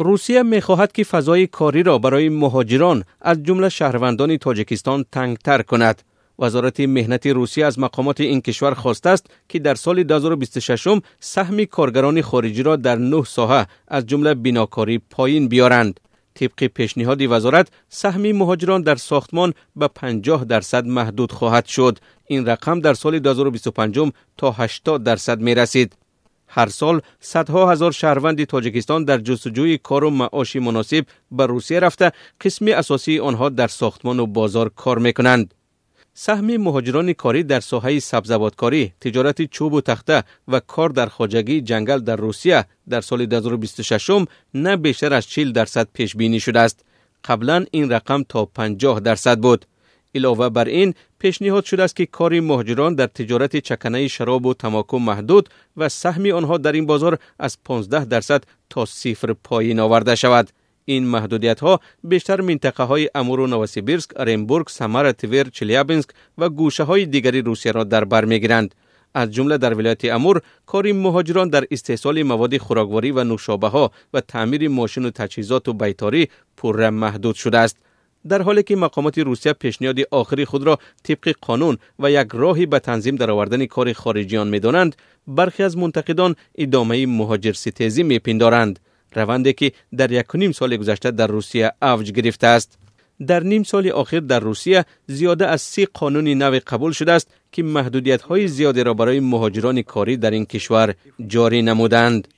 روسیه می‌خواهد که فضای کاری را برای مهاجران از جمله شهروندان تاجیکستان تنگ‌تر کند. وزارت مهنت روسیه از مقامات این کشور خواسته است که در سال 2026 سهم کارگران خارجی را در 9 ساحه از جمله بناکاری پایین بیارند. طبق پیشنهاد وزارت سهم مهاجران در ساختمان به 50% محدود خواهد شد. این رقم در سال 2025 تا 80% می رسید. هر سال صدها هزار شهروند تاجیکستان در جستجوی کار و معاش مناسب به روسیه رفته قسم اساسی آنها در ساختمان و بازار کار میکنند. سهم مهاجران کاری در ساحه سبزوادکاری، تجارت چوب و تخته و کار در خواجگی جنگل در روسیه در سال 2026 نه بیشتر از 40% پیش بینی شده است. قبلا این رقم تا 50% بود. علاوه بر این پیشنهاد شده است که کار مهاجران در تجارت چکنه شراب و تماکو محدود و سهم آنها در این بازار از 15% تا 0 پایین آورده شود. این محدودیت ها بیشتر منطقه های امور و نوسیبیرسک، ارنبورگ، سمر، تور، چلیابینسک و گوشه های دیگری روسیه را در بر میگیرند. از جمله در ولایت امور کار مهاجران در استحصال مواد خوراکواری و نوشابه ها و تعمیر ماشین و تجهیزات و بیتاری پررم محدود شده است. در حالی که مقامات روسیه پیشنهاد آخری خود را طبق قانون و یک راهی به تنظیم درآوردن کار خارجیان می‌دانند، برخی از منتقدان ادامه مهاجرستیزی می‌پندارند، روندی که در 1.5 سال گذشته در روسیه اوج گرفته است. در نیم سال اخیر در روسیه زیاده از 30 قانون نو قبول شده است که محدودیت‌های زیادی را برای مهاجران کاری در این کشور جاری نمودند.